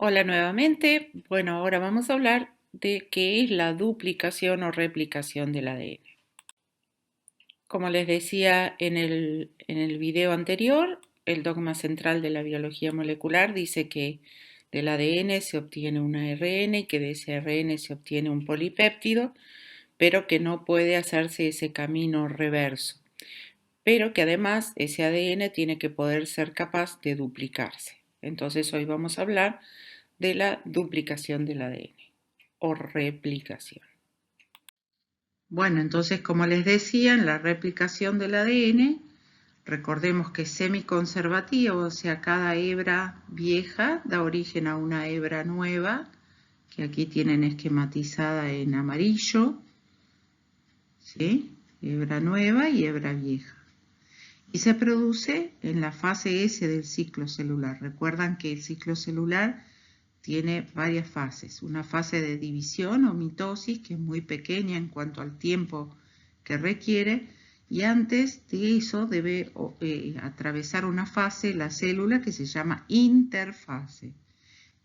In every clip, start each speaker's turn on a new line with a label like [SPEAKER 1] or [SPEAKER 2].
[SPEAKER 1] Hola nuevamente. Bueno, ahora vamos a hablar de qué es la duplicación o replicación del ADN. Como les decía en el video anterior, el dogma central de la biología molecular dice que del ADN se obtiene un ARN y que de ese ARN se obtiene un polipéptido, pero que no puede hacerse ese camino reverso, pero que además ese ADN tiene que poder ser capaz de duplicarse. Entonces hoy vamos a hablar de la duplicación del ADN o replicación. Bueno, entonces, como les decía, en la replicación del ADN, recordemos que es semiconservativa, o sea, cada hebra vieja da origen a una hebra nueva, que aquí tienen esquematizada en amarillo, ¿sí? Hebra nueva y hebra vieja. Y se produce en la fase S del ciclo celular. Recuerdan que el ciclo celular tiene varias fases. Una fase de división o mitosis, que es muy pequeña en cuanto al tiempo que requiere, y antes de eso debe atravesar una fase, la célula, que se llama interfase.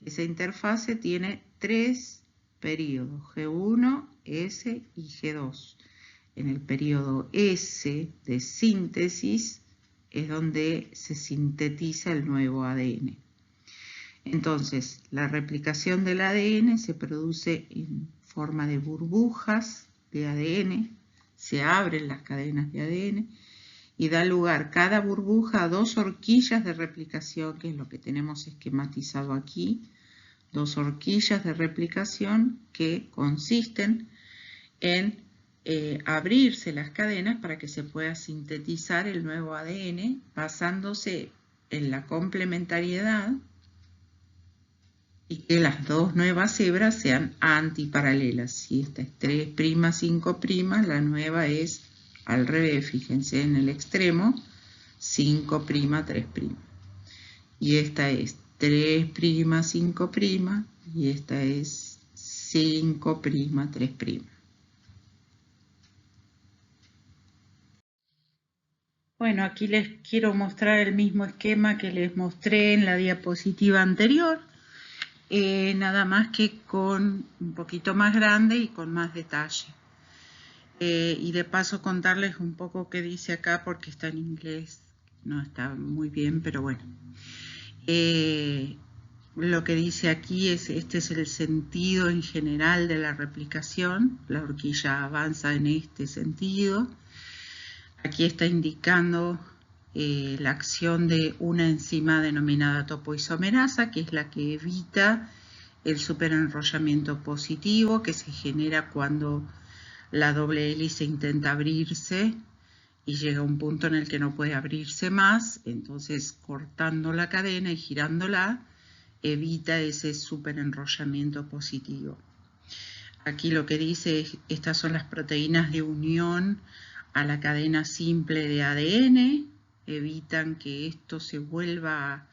[SPEAKER 1] Esa interfase tiene tres periodos, G1, S y G2. En el periodo S de síntesis es donde se sintetiza el nuevo ADN. Entonces, la replicación del ADN se produce en forma de burbujas de ADN, se abren las cadenas de ADN y da lugar cada burbuja a dos horquillas de replicación, que es lo que tenemos esquematizado aquí, dos horquillas de replicación que consisten en abrirse las cadenas para que se pueda sintetizar el nuevo ADN basándose en la complementariedad y que las dos nuevas hebras sean antiparalelas. Si esta es 3', 5', la nueva es al revés, fíjense en el extremo, 5', 3'. Y esta es 3', 5', y esta es 5', 3'. Bueno, aquí les quiero mostrar el mismo esquema que les mostré en la diapositiva anterior. Nada más que con un poquito más grande y con más detalle. Y de paso contarles un poco qué dice acá porque está en inglés, no está muy bien, pero bueno. Lo que dice aquí es, este es el sentido en general de la replicación, la horquilla avanza en este sentido. Aquí está indicando la acción de una enzima denominada topoisomerasa, que es la que evita el superenrollamiento positivo que se genera cuando la doble hélice intenta abrirse y llega a un punto en el que no puede abrirse más, entonces cortando la cadena y girándola evita ese superenrollamiento positivo. Aquí lo que dice es, estas son las proteínas de unión a la cadena simple de ADN, evitan que esto se vuelva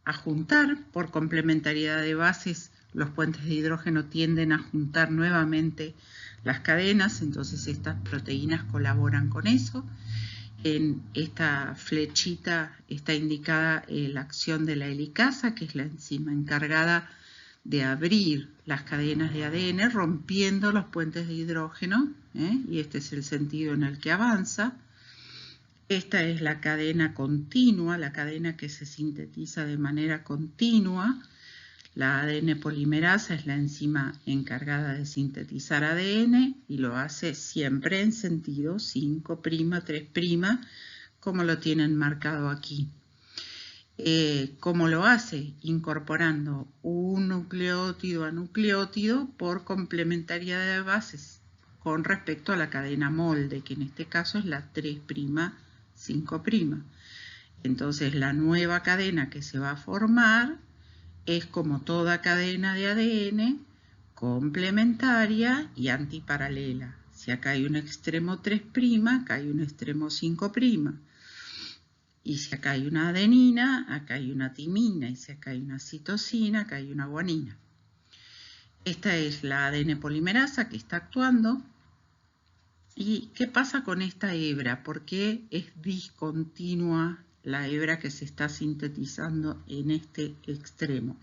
[SPEAKER 1] a juntar. Por complementariedad de bases, los puentes de hidrógeno tienden a juntar nuevamente las cadenas, entonces estas proteínas colaboran con eso. En esta flechita está indicada la acción de la helicasa, que es la enzima encargada de abrir las cadenas de ADN rompiendo los puentes de hidrógeno, y este es el sentido en el que avanza. Esta es la cadena continua, la cadena que se sintetiza de manera continua. La ADN polimerasa es la enzima encargada de sintetizar ADN y lo hace siempre en sentido 5', 3', como lo tienen marcado aquí. ¿Cómo lo hace? Incorporando un nucleótido a nucleótido por complementariedad de bases con respecto a la cadena molde, que en este caso es la 3', 5'. Entonces la nueva cadena que se va a formar es como toda cadena de ADN, complementaria y antiparalela. Si acá hay un extremo 3', acá hay un extremo 5'. Y si acá hay una adenina, acá hay una timina, y si acá hay una citosina, acá hay una guanina. Esta es la ADN polimerasa que está actuando. ¿Y qué pasa con esta hebra? ¿Por qué es discontinua la hebra que se está sintetizando en este extremo?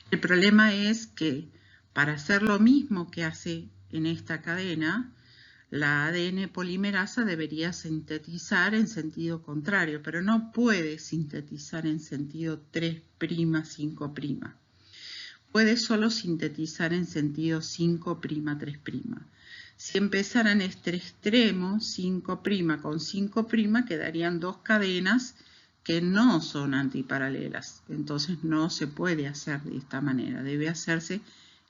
[SPEAKER 1] El problema es que para hacer lo mismo que hace en esta cadena, la ADN polimerasa debería sintetizar en sentido contrario, pero no puede sintetizar en sentido 3', 5'. Puede solo sintetizar en sentido 5', 3'. Si empezara en este extremo, 5' con 5', quedarían dos cadenas que no son antiparalelas. Entonces no se puede hacer de esta manera, debe hacerse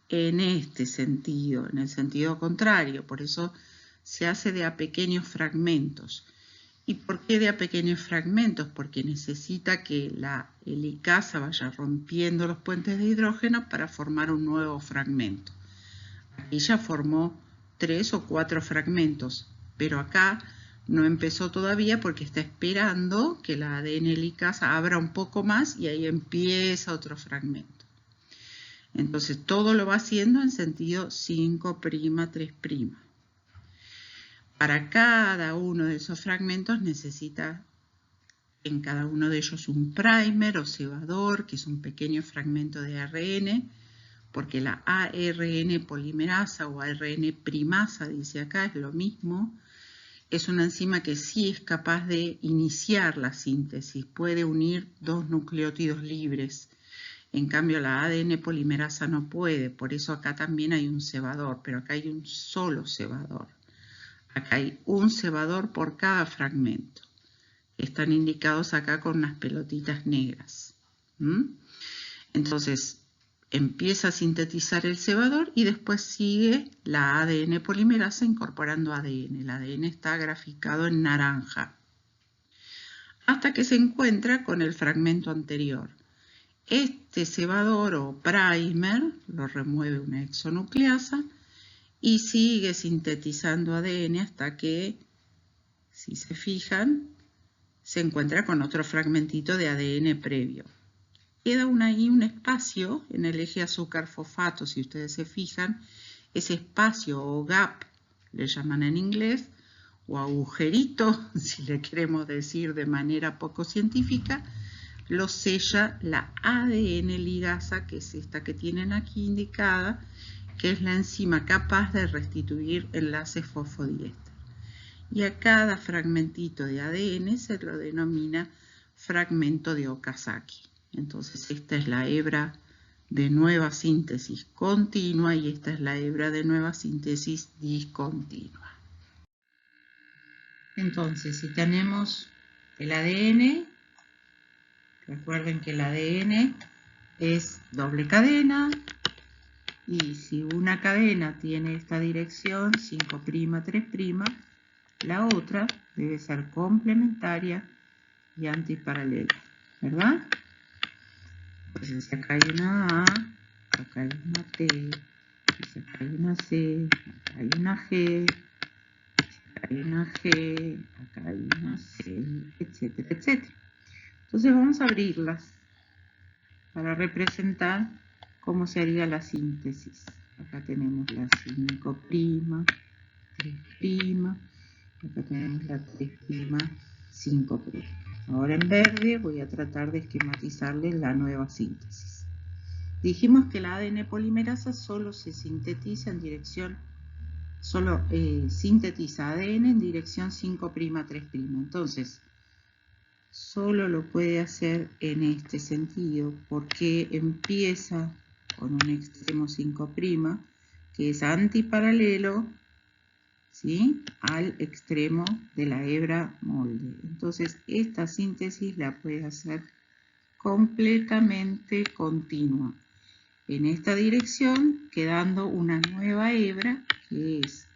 [SPEAKER 1] en este sentido, en el sentido contrario. Por eso se hace de a pequeños fragmentos. ¿Y por qué de a pequeños fragmentos? Porque necesita que la helicasa vaya rompiendo los puentes de hidrógeno para formar un nuevo fragmento. Aquí ya formó 3 o 4 fragmentos, pero acá no empezó todavía porque está esperando que la ADN helicasa abra un poco más y ahí empieza otro fragmento. Entonces todo lo va haciendo en sentido 5', 3'. Para cada uno de esos fragmentos necesita en cada uno de ellos un primer o cebador, que es un pequeño fragmento de ARN, porque la ARN polimerasa o ARN primasa, dice acá, es lo mismo. Es una enzima que sí es capaz de iniciar la síntesis, puede unir dos nucleótidos libres. En cambio, la ADN polimerasa no puede, por eso acá también hay un cebador, pero acá hay un solo cebador. Acá hay un cebador por cada fragmento. Están indicados acá con unas pelotitas negras. Entonces, empieza a sintetizar el cebador y después sigue la ADN polimerasa incorporando ADN. El ADN está graficado en naranja. Hasta que se encuentra con el fragmento anterior. Este cebador o primer lo remueve una exonucleasa y sigue sintetizando ADN hasta que, si se fijan, se encuentra con otro fragmentito de ADN previo. Queda ahí un espacio en el eje azúcar-fosfato, si ustedes se fijan, ese espacio o gap, le llaman en inglés, o agujerito, si le queremos decir de manera poco científica, lo sella la ADN ligasa, que es esta que tienen aquí indicada, que es la enzima capaz de restituir enlaces fosfodiéster. Y a cada fragmentito de ADN se lo denomina fragmento de Okazaki. Entonces esta es la hebra de nueva síntesis continua y esta es la hebra de nueva síntesis discontinua. Entonces, si tenemos el ADN, recuerden que el ADN es doble cadena, y si una cadena tiene esta dirección, 5', 3', la otra debe ser complementaria y antiparalela, ¿verdad? Entonces acá hay una A, acá hay una T, acá hay una C, acá hay una G, acá hay una G, acá hay una C, etcétera, etcétera. Entonces vamos a abrirlas para representar cómo se haría la síntesis. Acá tenemos la 5', 3', acá tenemos la 3', 5'. Ahora en verde voy a tratar de esquematizarles la nueva síntesis. Dijimos que la ADN polimerasa solo se sintetiza en dirección, sintetiza ADN en dirección 5', 3'. Entonces, solo lo puede hacer en este sentido, porque empieza con un extremo 5', que es antiparalelo, ¿sí?, al extremo de la hebra molde. Entonces, esta síntesis la puede hacer completamente continua en esta dirección, quedando una nueva hebra que es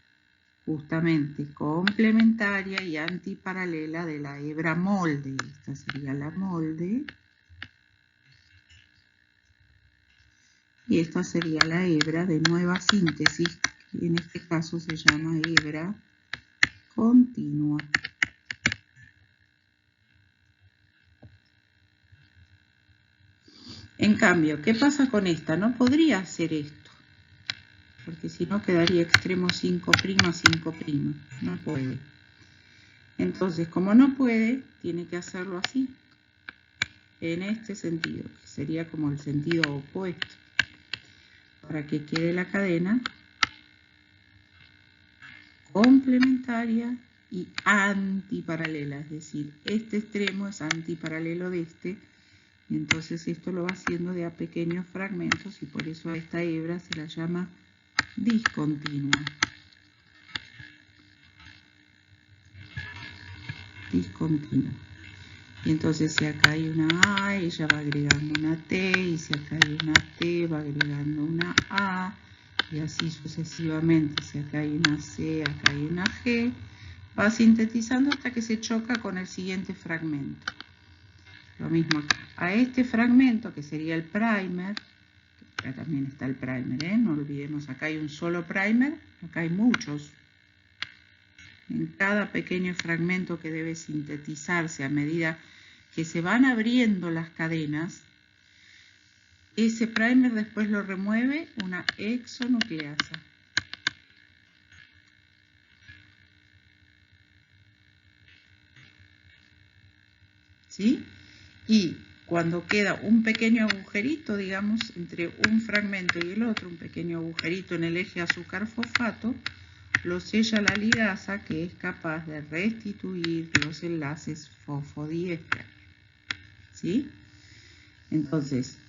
[SPEAKER 1] justamente complementaria y antiparalela de la hebra molde. Esta sería la molde y esta sería la hebra de nueva síntesis, que en este caso se llama hebra continua. En cambio, ¿qué pasa con esta? No podría hacer esto, porque si no quedaría extremo 5', 5'. No puede. Entonces, como no puede, tiene que hacerlo así, en este sentido, que sería como el sentido opuesto. para que quede la cadena complementaria y antiparalela, es decir, este extremo es antiparalelo de este, y entonces esto lo va haciendo de a pequeños fragmentos y por eso a esta hebra se la llama discontinua. Discontinua. Y entonces si acá hay una A, ella va agregando una T, y si acá hay una T, va agregando una A, y así sucesivamente. Si acá hay una C, acá hay una G, va sintetizando hasta que se choca con el siguiente fragmento. Lo mismo acá. A este fragmento, que sería el primer, acá también está el primer, no olvidemos, acá hay un solo primer, acá hay muchos. En cada pequeño fragmento que debe sintetizarse a medida que se van abriendo las cadenas, ese primer después lo remueve una exonucleasa. ¿Sí? Y cuando queda un pequeño agujerito, digamos, entre un fragmento y el otro, un pequeño agujerito en el eje azúcar-fosfato, lo sella la ligasa, que es capaz de restituir los enlaces fosfodiéster. ¿Sí? Entonces,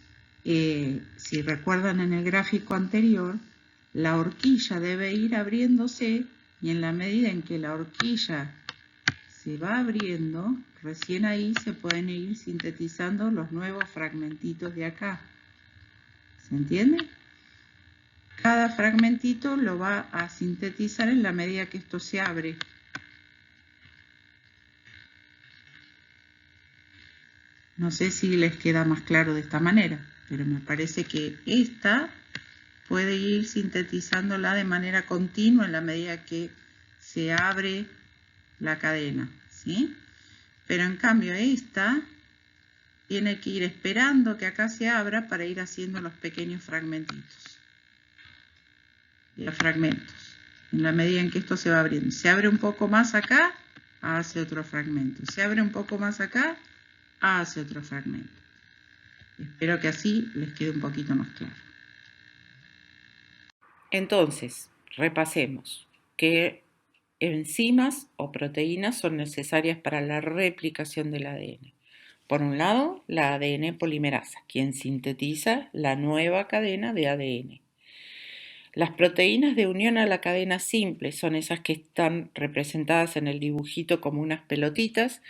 [SPEAKER 1] si recuerdan en el gráfico anterior, la horquilla debe ir abriéndose, y en la medida en que la horquilla se va abriendo, recién ahí se pueden ir sintetizando los nuevos fragmentitos de acá. ¿Se entiende? Cada fragmentito lo va a sintetizar en la medida que esto se abre. No sé si les queda más claro de esta manera, pero me parece que esta puede ir sintetizándola de manera continua en la medida que se abre la cadena, ¿sí? Pero en cambio esta tiene que ir esperando que acá se abra para ir haciendo los pequeños fragmentitos. Fragmentos. En la medida en que esto se va abriendo. Se abre un poco más acá, hace otro fragmento. Se abre un poco más acá, hace otro fragmento. Espero que así les quede un poquito más claro. Entonces, repasemos qué enzimas o proteínas son necesarias para la replicación del ADN. Por un lado, la ADN polimerasa, quien sintetiza la nueva cadena de ADN. Las proteínas de unión a la cadena simple son esas que están representadas en el dibujito como unas pelotitas.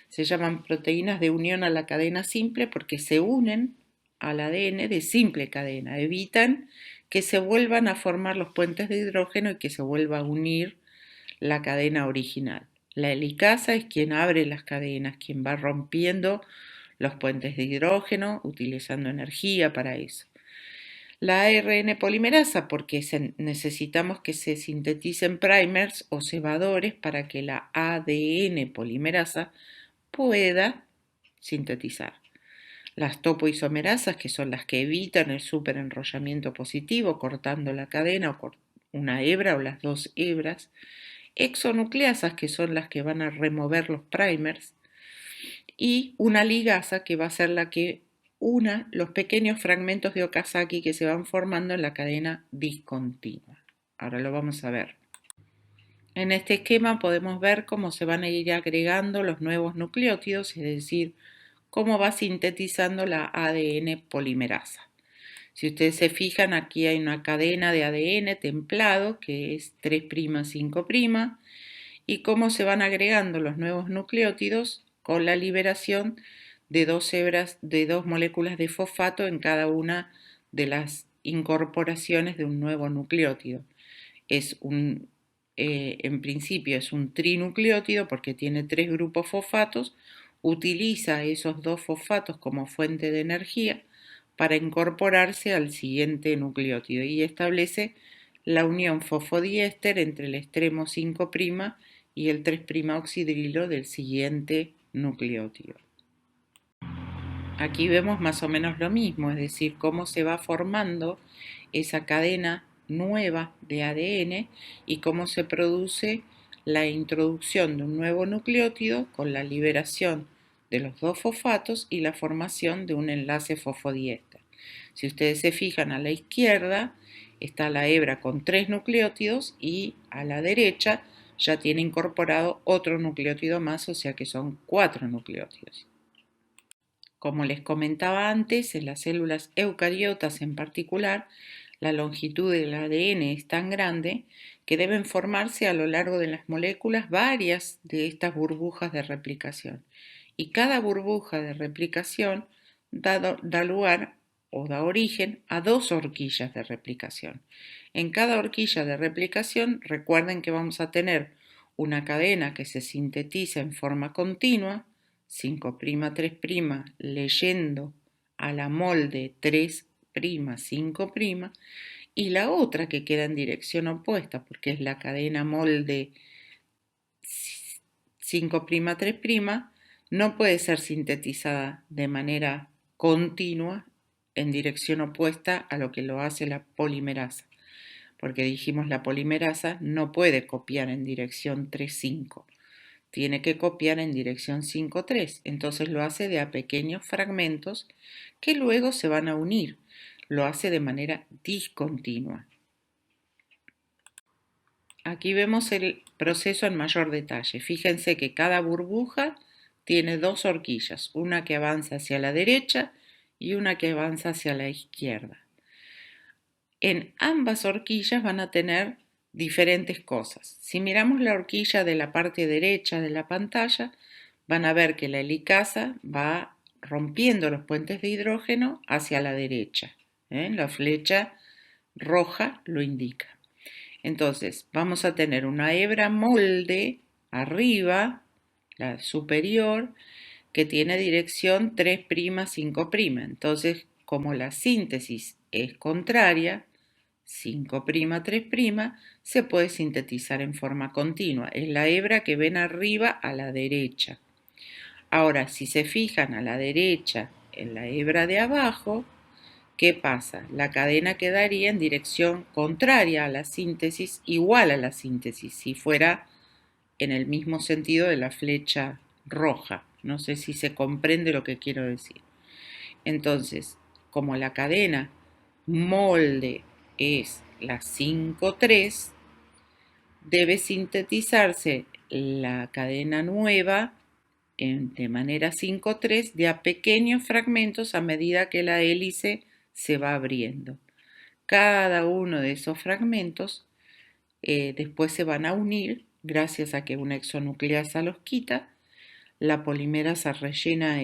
[SPEAKER 1] Se llaman proteínas de unión a la cadena simple porque se unen al ADN de simple cadena. Evitan que se vuelvan a formar los puentes de hidrógeno y que se vuelva a unir la cadena original. La helicasa es quien abre las cadenas, quien va rompiendo los puentes de hidrógeno, utilizando energía para eso. La ARN polimerasa, porque necesitamos que se sinteticen primers o cebadores para que la ADN polimerasa pueda sintetizar. Las topoisomerasas, que son las que evitan el superenrollamiento positivo, cortando la cadena o una hebra o las dos hebras. Exonucleasas, que son las que van a remover los primers. Y una ligasa, que va a ser la que una los pequeños fragmentos de Okazaki que se van formando en la cadena discontinua. Ahora lo vamos a ver. En este esquema podemos ver cómo se van a ir agregando los nuevos nucleótidos, es decir, cómo va sintetizando la ADN polimerasa. Si ustedes se fijan, aquí hay una cadena de ADN templado que es 3', 5', y cómo se van agregando los nuevos nucleótidos con la liberación de dos moléculas de fosfato en cada una de las incorporaciones de un nuevo nucleótido. En principio es un trinucleótido porque tiene 3 grupos fosfatos, utiliza esos 2 fosfatos como fuente de energía para incorporarse al siguiente nucleótido y establece la unión fosfodiéster entre el extremo 5' y el 3' oxidrilo del siguiente nucleótido. Aquí vemos más o menos lo mismo, es decir, cómo se va formando esa cadena nueva de ADN y cómo se produce la introducción de un nuevo nucleótido con la liberación de los 2 fosfatos y la formación de un enlace fosfodiéster. Si ustedes se fijan a la izquierda, está la hebra con 3 nucleótidos y a la derecha ya tiene incorporado otro nucleótido más, o sea que son 4 nucleótidos. Como les comentaba antes, en las células eucariotas en particular, la longitud del ADN es tan grande que deben formarse a lo largo de las moléculas varias de estas burbujas de replicación. Y cada burbuja de replicación da lugar o da origen a 2 horquillas de replicación. En cada horquilla de replicación, recuerden que vamos a tener una cadena que se sintetiza en forma continua, 5', 3' leyendo a la molde 3', 5', y la otra que queda en dirección opuesta, porque es la cadena molde 5', 3', no puede ser sintetizada de manera continua en dirección opuesta a lo que lo hace la polimerasa, porque dijimos la polimerasa no puede copiar en dirección 3, 5, tiene que copiar en dirección 5, 3, entonces lo hace de a pequeños fragmentos que luego se van a unir, lo hace de manera discontinua. Aquí vemos el proceso en mayor detalle. Fíjense que cada burbuja tiene 2 horquillas, una que avanza hacia la derecha y una que avanza hacia la izquierda. En ambas horquillas van a tener diferentes cosas. Si miramos la horquilla de la parte derecha de la pantalla, van a ver que la helicasa va rompiendo los puentes de hidrógeno hacia la derecha. La flecha roja lo indica. Entonces, vamos a tener una hebra molde arriba, la superior, que tiene dirección 3', 5'. Entonces, como la síntesis es contraria, 5', 3', se puede sintetizar en forma continua. Es la hebra que ven arriba a la derecha. Ahora, si se fijan a la derecha en la hebra de abajo, ¿qué pasa? La cadena quedaría en dirección contraria a la síntesis, igual a la síntesis, si fuera en el mismo sentido de la flecha roja. No sé si se comprende lo que quiero decir. Entonces, como la cadena molde es la 5', debe sintetizarse la cadena nueva de manera 5', de a pequeños fragmentos a medida que la hélice se va abriendo. Cada uno de esos fragmentos después se van a unir gracias a que una exonucleasa los quita. La polimerasa rellena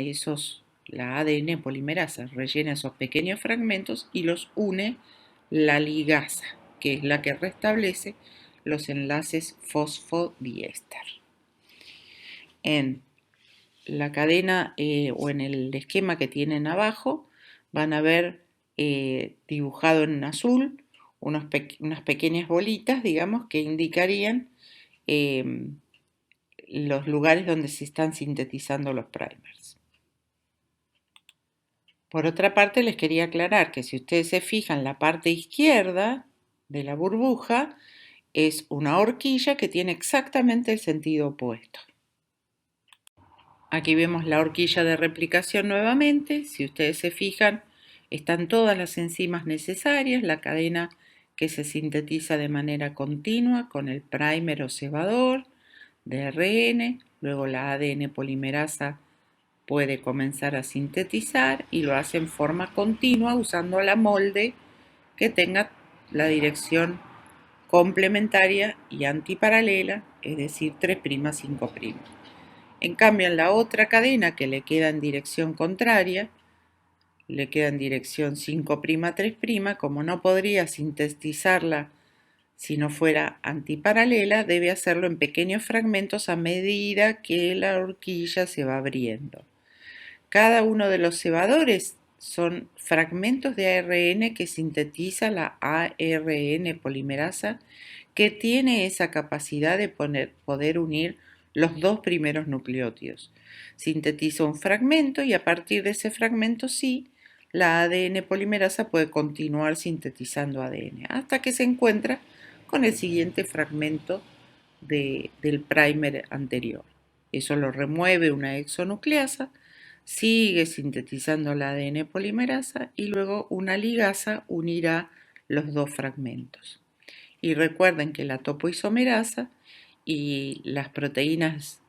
[SPEAKER 1] la ADN polimerasa rellena esos pequeños fragmentos y los une la ligasa, que es la que restablece los enlaces fosfodiéster. En la cadena o en el esquema que tienen abajo van a ver dibujado en azul unas pequeñas bolitas, digamos, que indicarían los lugares donde se están sintetizando los primers. Por otra parte, les quería aclarar que si ustedes se fijan, la parte izquierda de la burbuja es una horquilla que tiene exactamente el sentido opuesto. Aquí vemos la horquilla de replicación nuevamente. Si ustedes se fijan, están todas las enzimas necesarias, la cadena que se sintetiza de manera continua con el primer o cebador de ARN, luego la ADN polimerasa puede comenzar a sintetizar y lo hace en forma continua usando la molde que tenga la dirección complementaria y antiparalela, es decir, 3', 5'. En cambio, en la otra cadena que le queda en dirección contraria, le queda en dirección 5', 3', como no podría sintetizarla si no fuera antiparalela, debe hacerlo en pequeños fragmentos a medida que la horquilla se va abriendo. Cada uno de los cebadores son fragmentos de ARN que sintetiza la ARN polimerasa, que tiene esa capacidad de poder unir los 2 primeros nucleótidos. Sintetiza un fragmento y a partir de ese fragmento sí, la ADN polimerasa puede continuar sintetizando ADN hasta que se encuentra con el siguiente fragmento del primer anterior. Eso lo remueve una exonucleasa, sigue sintetizando la ADN polimerasa y luego una ligasa unirá los dos fragmentos. Y recuerden que la topoisomerasa y las proteínas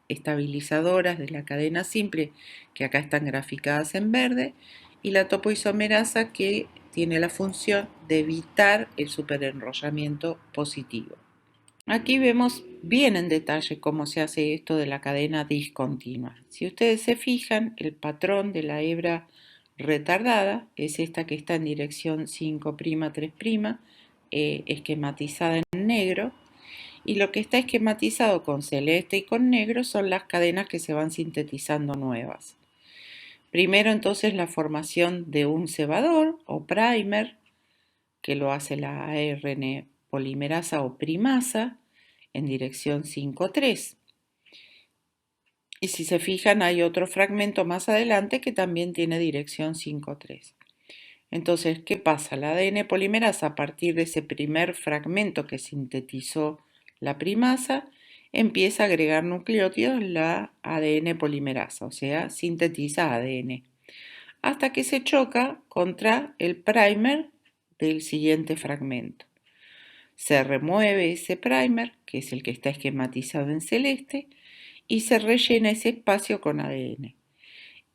[SPEAKER 1] estabilizadoras de la cadena simple, que acá están graficadas en verde, y la topoisomerasa que tiene la función de evitar el superenrollamiento positivo. Aquí vemos bien en detalle cómo se hace esto de la cadena discontinua. Si ustedes se fijan, el patrón de la hebra retardada es esta que está en dirección 5', 3', esquematizada en negro, y lo que está esquematizado con celeste y con negro son las cadenas que se van sintetizando nuevas. Primero entonces la formación de un cebador o primer, que lo hace la ARN polimerasa o primasa en dirección 5'. Y si se fijan hay otro fragmento más adelante que también tiene dirección 5'. Entonces, ¿qué pasa? La ADN polimerasa, a partir de ese primer fragmento que sintetizó la primasa, empieza a agregar nucleótidos la ADN polimerasa, o sea, sintetiza ADN, hasta que se choca contra el primer del siguiente fragmento. Se remueve ese primer, que es el que está esquematizado en celeste, y se rellena ese espacio con ADN.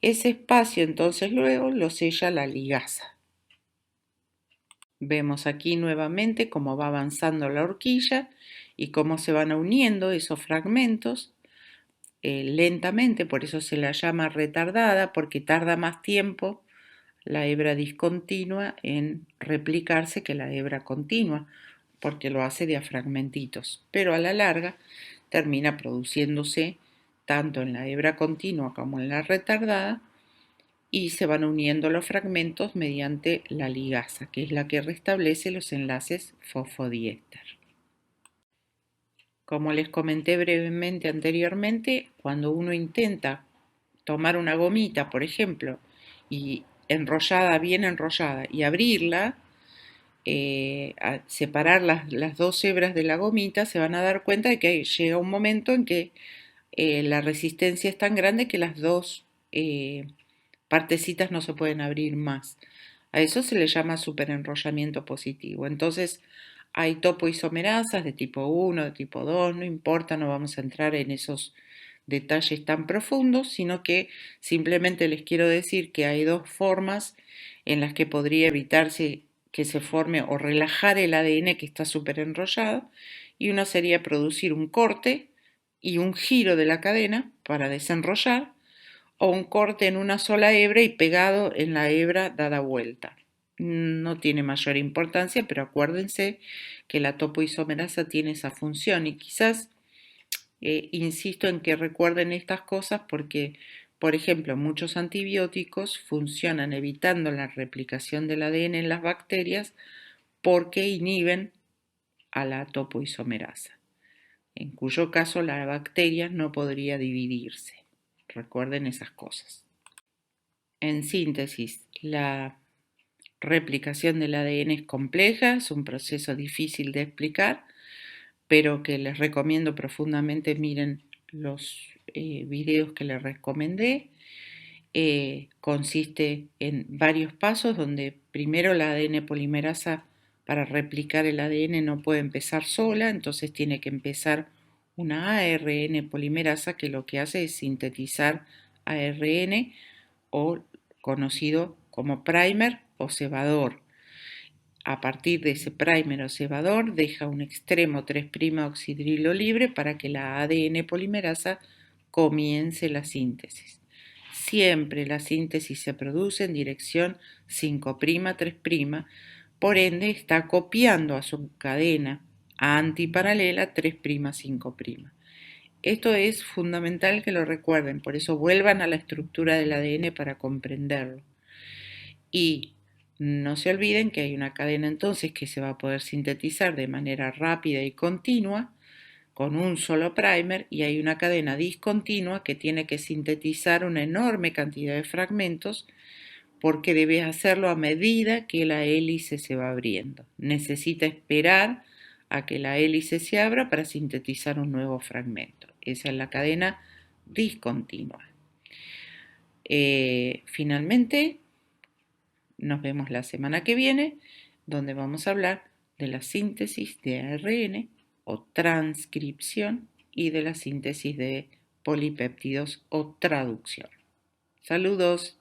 [SPEAKER 1] Ese espacio entonces luego lo sella la ligasa. Vemos aquí nuevamente cómo va avanzando la horquilla y cómo se van uniendo esos fragmentos lentamente, por eso se la llama retardada, porque tarda más tiempo la hebra discontinua en replicarse que la hebra continua, porque lo hace de a fragmentitos, pero a la larga termina produciéndose tanto en la hebra continua como en la retardada y se van uniendo los fragmentos mediante la ligasa, que es la que restablece los enlaces fosfodiéster. Como les comenté brevemente anteriormente, cuando uno intenta tomar una gomita, por ejemplo, y enrollada, bien enrollada, y abrirla, a separar las dos hebras de la gomita, se van a dar cuenta de que llega un momento en que la resistencia es tan grande que las dos partecitas no se pueden abrir más. A eso se le llama superenrollamiento positivo. Entonces, hay topoisomerasas de tipo 1, de tipo 2, no importa, no vamos a entrar en esos detalles tan profundos, sino que simplemente les quiero decir que hay dos formas en las que podría evitarse que se forme o relajar el ADN que está superenrollado, y una sería producir un corte y un giro de la cadena para desenrollar, o un corte en una sola hebra y pegado en la hebra dada vuelta. No tiene mayor importancia, pero acuérdense que la topoisomerasa tiene esa función y quizás insisto en que recuerden estas cosas porque, por ejemplo, muchos antibióticos funcionan evitando la replicación del ADN en las bacterias porque inhiben a la topoisomerasa, en cuyo caso la bacteria no podría dividirse. Recuerden esas cosas. En síntesis, la replicación del ADN es compleja, es un proceso difícil de explicar, pero que les recomiendo profundamente miren los videos que les recomendé. Consiste en varios pasos donde primero la ADN polimerasa para replicar el ADN no puede empezar sola, entonces tiene que empezar una ARN polimerasa que lo que hace es sintetizar ARN o conocido como primer o cebador. A partir de ese primer o cebador deja un extremo 3' oxidrilo libre para que la ADN polimerasa comience la síntesis. Siempre la síntesis se produce en dirección 5', 3', por ende está copiando a su cadena antiparalela 3', 5'. Esto es fundamental que lo recuerden, por eso vuelvan a la estructura del ADN para comprenderlo. Y no se olviden que hay una cadena entonces que se va a poder sintetizar de manera rápida y continua con un solo primer, y hay una cadena discontinua que tiene que sintetizar una enorme cantidad de fragmentos porque debe hacerlo a medida que la hélice se va abriendo. Necesita esperar a que la hélice se abra para sintetizar un nuevo fragmento. Esa es la cadena discontinua. Finalmente, nos vemos la semana que viene, donde vamos a hablar de la síntesis de ARN o transcripción y de la síntesis de polipéptidos o traducción. Saludos.